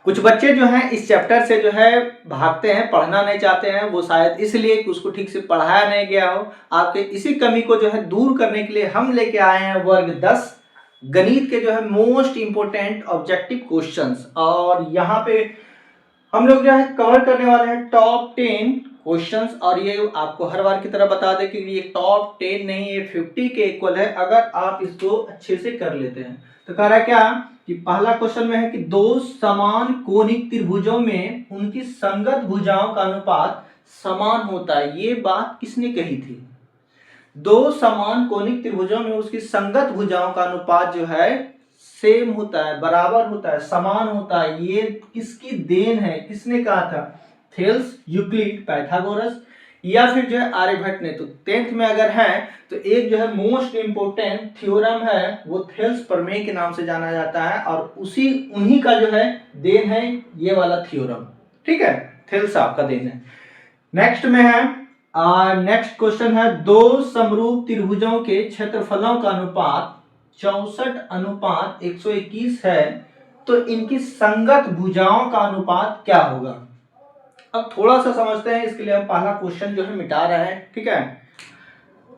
कुछ बच्चे जो हैं इस चैप्टर से जो है भागते हैं, पढ़ना नहीं चाहते हैं, वो शायद इसलिए कि उसको ठीक से पढ़ाया नहीं गया हो। आपके इसी कमी को जो है दूर करने के लिए हम लेके आए हैं वर्ग 10 गणित के जो है मोस्ट इंपोर्टेंट ऑब्जेक्टिव क्वेश्चंस। और यहाँ पे हम लोग जो है कवर करने वाले हैं टॉप 10 क्वेश्चंस। और ये आपको हर बार की तरह बता दें कि ये टॉप 10 नहीं, ये 50 के इक्वल है अगर आप इसको अच्छे से कर लेते हैं। तो कह रहा है क्या कि पहला क्वेश्चन में है कि दो समान कोणिक त्रिभुजों में उनकी संगत भुजाओं का अनुपात समान होता है। ये बात किसने कही थी? दो समान कोणिक त्रिभुजों में उसकी संगत भुजाओं का अनुपात जो है सेम होता है, बराबर होता है, समान होता है। ये किसकी देन है? किसने कहा था? थेल्स, यूक्लिड, पाइथागोरस या फिर जो है आर्यभट्ट ने। तो 10th में अगर है तो एक जो है मोस्ट इंपोर्टेंट थ्योरम है वो थेल्स प्रमेय के नाम से जाना जाता है और उन्हीं का जो है देन है ये वाला थ्योरम। ठीक है, थेल्स आपका देन है। नेक्स्ट में है नेक्स्ट क्वेश्चन है दो समरूप त्रिभुजों के क्षेत्रफलों का अनुपात 64:121 है, तो इनकी संगत भुजाओं का अनुपात क्या होगा? अब थोड़ा सा समझते हैं, इसके लिए हम पहला क्वेश्चन जो है मिटा रहे हैं। ठीक है,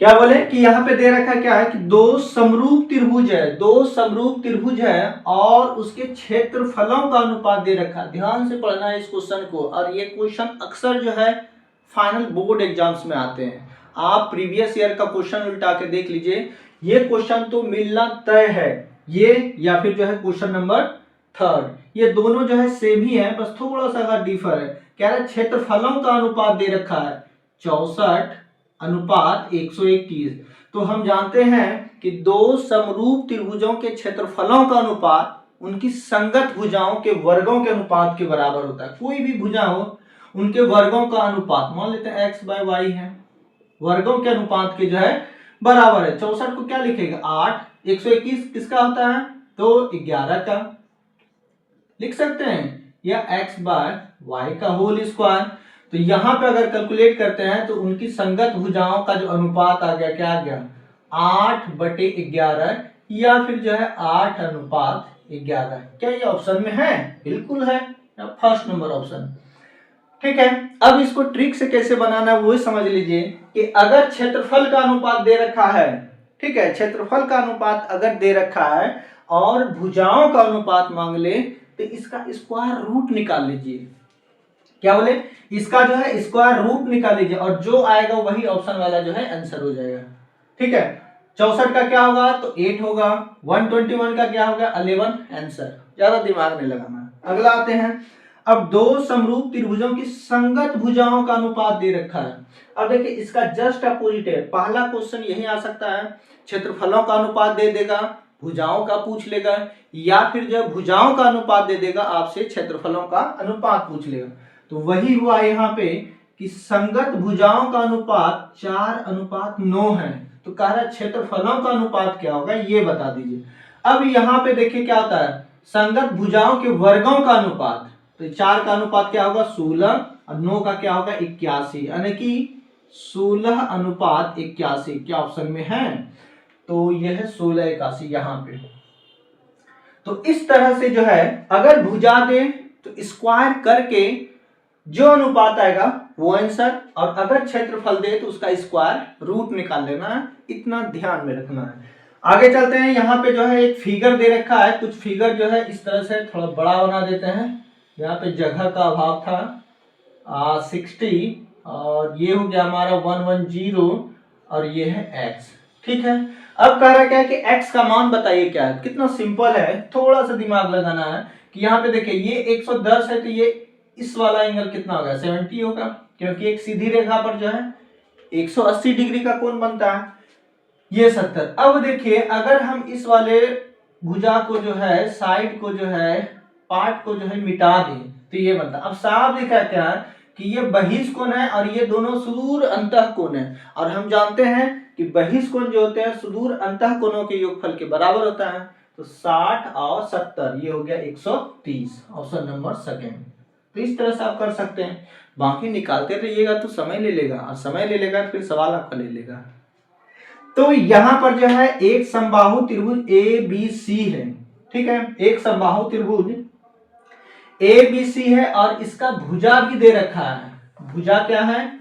क्या बोले कि यहाँ पे दे रखा क्या है कि दो समरूप त्रिभुज है, दो समरूप त्रिभुज है और उसके क्षेत्रफलों का अनुपात दे रखा है। ध्यान से पढ़ना है इस क्वेश्चन को। और ये क्वेश्चन अक्सर जो है फाइनल बोर्ड एग्जाम्स में आते हैं। आप प्रीवियस ईयर का क्वेश्चन उल्टा के देख लीजिए, ये क्वेश्चन तो मिलना तय है, ये या फिर जो है क्वेश्चन नंबर 3, ये दोनों जो है सेम ही है, बस थोड़ा सा डिफर है। कह रहा है क्षेत्रफलों का अनुपात दे रखा है 64:121। तो हम जानते हैं कि दो समरूप त्रिभुजों के क्षेत्रफलों का अनुपात उनकी संगत भुजाओं के वर्गों के अनुपात के बराबर होता है। कोई भी भुजा हो उनके वर्गों का अनुपात, मान लेते हैं x बाय y है, वर्गों के अनुपात के जो है बराबर है। 64 को क्या लिखेगा? 8। 121 किसका होता है? तो 11 का लिख सकते हैं, या x बाय y का होल स्क्वायर। तो यहां पे अगर कैलकुलेट करते हैं तो उनकी संगत भुजाओं का जो अनुपात आ गया, क्या आ गया? 8/11 या फिर जो है 8:11। क्या ये ऑप्शन में है? बिल्कुल है, फर्स्ट नंबर ऑप्शन। ठीक है, अब इसको ट्रिक से कैसे बनाना है वो समझ लीजिए कि अगर क्षेत्रफल का अनुपात दे रखा है, ठीक है, क्षेत्रफल का अनुपात अगर दे रखा है और भुजाओं का अनुपात मांग ले तो इसका स्क्वायर रूट निकाल लीजिए। क्या बोले? इसका जो है स्क्वायर रूट निकाल लीजिए और जो आएगा वही ऑप्शन वाला जो है आंसर हो जाएगा। ठीक है, 64 का क्या होगा? तो 8 होगा। 121 का क्या होगा? 11 आंसर। ज्यादा दिमाग नहीं लगाना। अगला आते हैं, अब दो समरूप त्रिभुजों की संगत भुजाओं का अनुपात दे रखा है। अब देखिए इसका जस्ट अपोजिट है। पहला क्वेश्चन यही आ सकता है, क्षेत्रफलों का अनुपात दे देगा, भुजाओं का पूछ लेगा, या फिर जो भुजाओं का अनुपात दे देगा आपसे क्षेत्रफलों का अनुपात पूछ लेगा। तो वही हुआ यहाँ पे कि संगत भुजाओं का अनुपात 4:9 है। तो कह रहा है क्षेत्रफलों का अनुपात क्या होगा ये बता दीजिए। अब यहाँ पे देखिए क्या होता है, संगत भुजाओं के वर्गों का अनुपात। तो 4 का अनुपात क्या होगा? 16 और 9 का क्या होगा? 81, यानी कि 16:81। क्या ऑप्शन में है? तो यह है 1681 यहाँ पे। तो इस तरह से जो है अगर भुजा दे तो स्क्वायर करके जो अनुपात आएगा वो आंसर, और अगर क्षेत्रफल दे तो उसका स्क्वायर रूट निकाल लेना है। इतना ध्यान में रखना है। आगे चलते हैं, यहाँ पे जो है एक फिगर दे रखा है। कुछ फिगर जो है इस तरह से थोड़ा बड़ा बना देते हैं, यहाँ पे जगह का अभाव था। 60 और ये हो गया हमारा 110 और ये है x। ठीक है, अब कह रहा क्या है कि x का मान बताइए क्या है। कितना सिंपल है, थोड़ा सा दिमाग लगाना है कि यहाँ पे देखिए ये 110 है तो ये इस वाला एंगल कितना होगा? 70 होगा, क्योंकि एक सीधी रेखा पर जो है 180 डिग्री का कोण बनता है, ये 70। अब देखिए अगर हम इस वाले भुजा को जो है, साइड को जो है, पार्ट को जो है मिटा दें तो ये बनता। अब साफ दिखा क्या है कि ये बहिष कोण है और ये दोनों सुदूर अंतः कोण है। और हम जानते हैं कि बहिष कोण जो होते हैं सुदूर अंतः कोणों के योगफल के बराबर होता है। तो 60 और 70 ये हो गया 130, ऑप्शन नंबर सेकंड। तो इस तरह से आप कर सकते हैं। बाकी निकालते रहिएगा तो समय ले लेगा, और समय ले लेगा फिर सवाल आपका ले लेगा। तो यहां पर जो है एक समबाहु त्रिभुज ABC है। ठीक है, एक समबाहु त्रिभुज ए बी सी है और इसका भुजा भी दे रखा है। भुजा क्या है?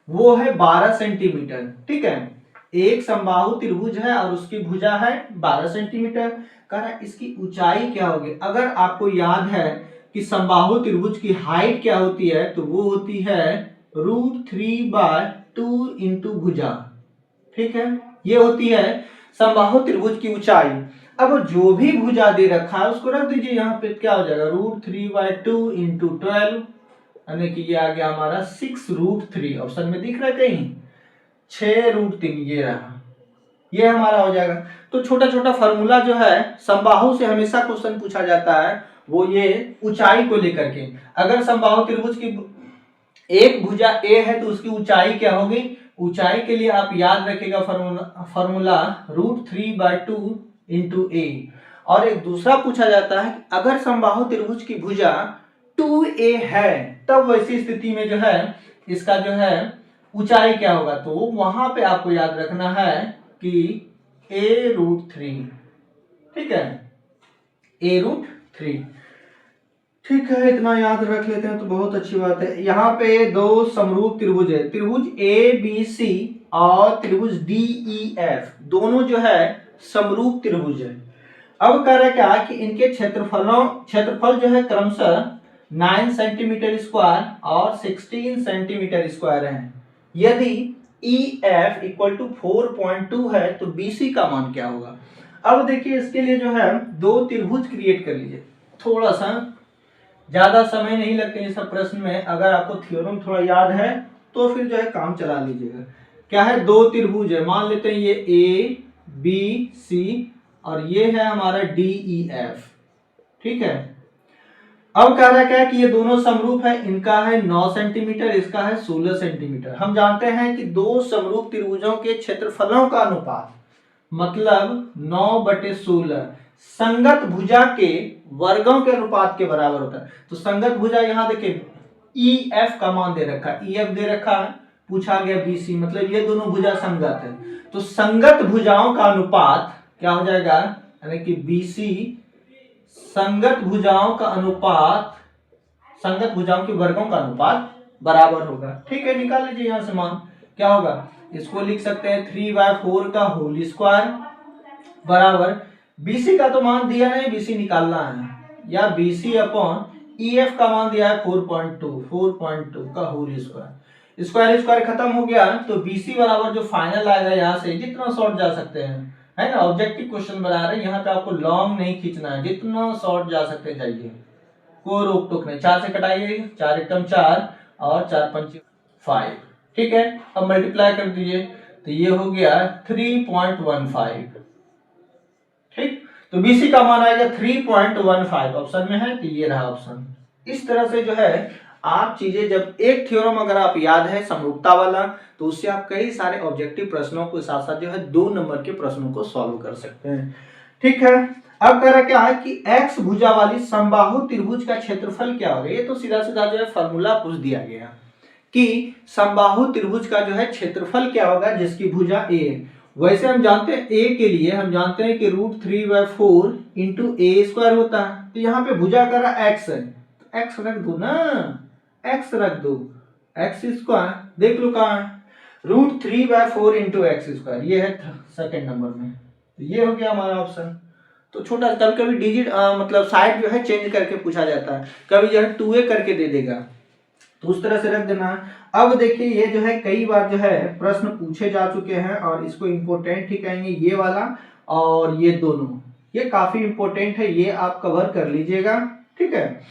वो है 12 सेंटीमीटर। ठीक है, एक समबाहु त्रिभुज है और उसकी भुजा है 12 सेंटीमीटर। कह रहा है इसकी ऊंचाई क्या होगी? अगर आपको याद है कि समबाहु त्रिभुज की हाइट क्या होती है, तो वो होती है √3/2 इंटू भुजा। ठीक है, ये होती है समबाहु त्रिभुज की ऊंचाई। अब जो भी भुजा दे रखा है उसको रख दीजिए यहाँ पे, क्या हो जाएगा √3/2 इंटू 12, यानी कि ये आ गया हमारा 6√3। ऑप्शन में दिख रहा है कहीं 6√3, ये रहा, ये हमारा हो जाएगा। तो छोटा छोटा फॉर्मूला जो है समबाहु से हमेशा क्वेश्चन पूछा जाता है, वो ये ऊंचाई को लेकर के। अगर समबाहु त्रिभुज की एक भुजा ए है तो उसकी ऊंचाई क्या होगी? ऊंचाई के लिए आप याद रखिएगा फॉर्मूला √3/2 इंटू ए। और एक दूसरा पूछा जाता है अगर समबाहु त्रिभुज की भुजा 2a है, तब वैसी स्थिति में जो है इसका जो है ऊंचाई क्या होगा? तो वहां पे आपको याद रखना है कि a√3। ठीक है, a√3। ठीक है, इतना याद रख लेते हैं तो बहुत अच्छी बात है। यहाँ पे दो समरूप त्रिभुज है, त्रिभुज ABC और त्रिभुज DEF, दोनों जो है समरूप त्रिभुज है। अब कह रहा है क्या कि इनके क्षेत्रफल जो है क्रमशः 9 सेंटीमीटर स्क्वायर और 16 सेंटीमीटर स्क्वायर है। यदि EF इक्वल टू 4.2 है तो BC का मान क्या होगा? अब देखिए इसके लिए जो है दो त्रिभुज क्रिएट कर लीजिए। थोड़ा सा ज्यादा समय नहीं लगते ये सब प्रश्न में, अगर आपको थ्योरम थोड़ा याद है तो फिर जो है काम चला लीजिएगा। क्या है? दो त्रिभुज है, मान लेते हैं ये ABC और ये है हमारा DEF। ठीक है, अब कह रहा है क्या कि ये दोनों समरूप है, इनका है 9 सेंटीमीटर, इसका है 16 सेंटीमीटर। हम जानते हैं कि दो समरूप त्रिभुजों के क्षेत्रफलों का अनुपात मतलब 9/16 संगत भुजा के वर्गों के अनुपात के बराबर होता है। तो संगत भुजा यहाँ देखिए EF का मान दे रखा है, EF दे रखा है, पूछा गया BC, मतलब ये दोनों भुजा संगत है। तो संगत भुजाओं का अनुपात क्या हो जाएगा? यानी कि BC संगत भुजाओं का अनुपात, संगत भुजाओं के वर्गों का अनुपात बराबर होगा। ठीक है, निकाल लीजिए यहाँ से मान क्या होगा। इसको लिख सकते हैं 3/4 का होल स्क्वायर बराबर, BC का तो मान दिया नहीं, BC निकालना है, या BC अपॉन EF का मान दिया है 4.2 का होल स्क्वायर। स्क्वायर स्क्वायर खत्म हो गया तो BC बराबर जो फाइनल आएगा यहाँ से जितना शॉर्ट जा सकते हैं, है ना, ऑब्जेक्टिव क्वेश्चन बना रहे हैं, यहाँ पे आपको लॉन्ग नहीं खींचना है, जितना शॉर्ट जा सकते जाइए, कोई रोक टोक नहीं। 4 से कटाइए, 4 एकम 4 और 4 पंच 5। ठीक है, अब मल्टीप्लाई कर दीजिए तो ये हो गया 3.15। ठीक, तो BC का मान आएगा 3.15, ऑप्शन में है तो ये रहा ऑप्शन। इस तरह से जो है आप चीजें, जब एक थ्योरम अगर आप याद है समरूपता वाला, तो उससे आप कई सारे ऑब्जेक्टिव प्रश्नों के साथ साथ जो है 2 नंबर के प्रश्नों को सॉल्व कर सकते हैं। ठीक है, अब कह रहा क्या है कि X भुजा वाली समबाहु त्रिभुज का क्षेत्रफल क्या होगा? ये तो सीधा सीधा जो है फॉर्मूला पूछ दिया गया कि समबाहु त्रिभुज का जो है क्षेत्रफल क्या होगा जिसकी भुजा A है। वैसे हम जानते हैं A के लिए हम जानते हैं कि √3/4 इंटू A² होता है। तो यहाँ पे भुजा का रहा X है, तो X रख दो ना, X रख दो, X² देख लो कहाँ है, √3/4 इंटू X², ये है सेकेंड नंबर में, तो ये हो गया हमारा ऑप्शन। तो छोटा, कभी कभी डिजिट मतलब साइड जो है चेंज करके पूछा जाता है, कभी जो है 2A करके दे देगा, तो उस तरह से रख देना है। अब देखिए ये जो है कई बार जो है प्रश्न पूछे जा चुके हैं और इसको इम्पोर्टेंट ही कहेंगे, ये वाला और ये दोनों, ये काफी इम्पोर्टेंट है, ये आप कवर कर लीजिएगा। ठीक है,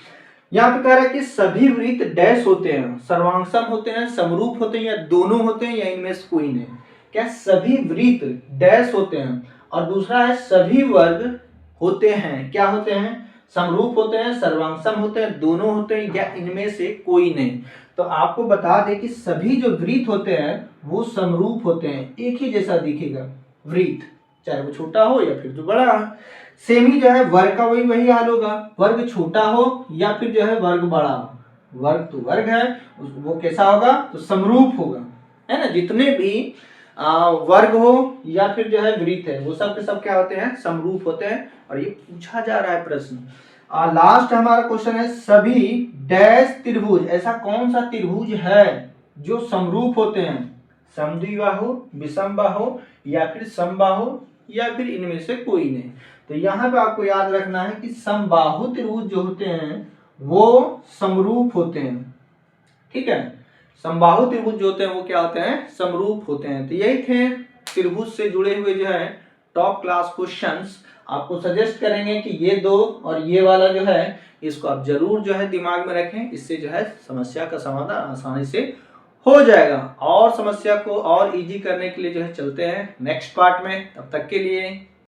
यहाँ पे कह रहा है कि सभी वृत्त डैश होते हैं, सर्वांगसम होते हैं, समरूप होते हैं, या दोनों होते हैं, या इनमें से कोई नहीं। क्या सभी वृत्त डैश होते हैं, और दूसरा है सभी वर्ग होते हैं, क्या होते हैं? समरूप होते हैं, सर्वांगसम होते हैं, दोनों होते हैं, या इनमें से कोई नहीं। तो आपको बता दें कि सभी जो वृत्त होते हैं वो समरूप होते हैं, एक ही जैसा दिखेगा वृत्त, चाहे वो छोटा हो या फिर जो बड़ा हो। सेम ही जो है वर्ग का वही हाल होगा, वर्ग छोटा हो या फिर जो है वर्ग बड़ा हो, वर्ग तो वर्ग है, वो कैसा होगा? तो समरूप होगा, है ना। जितने भी वर्ग हो या फिर जो है वृत्त है, वो सब के सब क्या होते हैं? समरूप होते हैं। और ये पूछा जा रहा है प्रश्न, लास्ट हमारा क्वेश्चन है सभी डैश त्रिभुज, ऐसा कौन सा त्रिभुज है जो समरूप होते हैं, समद्विबाहु, विषमबाहु या फिर समबाहु या फिर इनमें से कोई नहीं। तो यहाँ पे आपको याद रखना है कि समबाहु त्रिभुज जो होते हैं वो समरूप होते हैं, ठीक है। समबाहु त्रिभुज जो होते हैं वो क्या होते हैं, समरूप होते हैं। तो यही थे त्रिभुज से जुड़े हुए जो है टॉप क्लास क्वेश्चंस। आपको सजेस्ट करेंगे कि ये दो और ये वाला जो है इसको आप जरूर जो है दिमाग में रखें, इससे जो है समस्या का समाधान आसानी से हो जाएगा। और समस्या को और इजी करने के लिए जो है चलते हैं नेक्स्ट पार्ट में, तब तक के लिए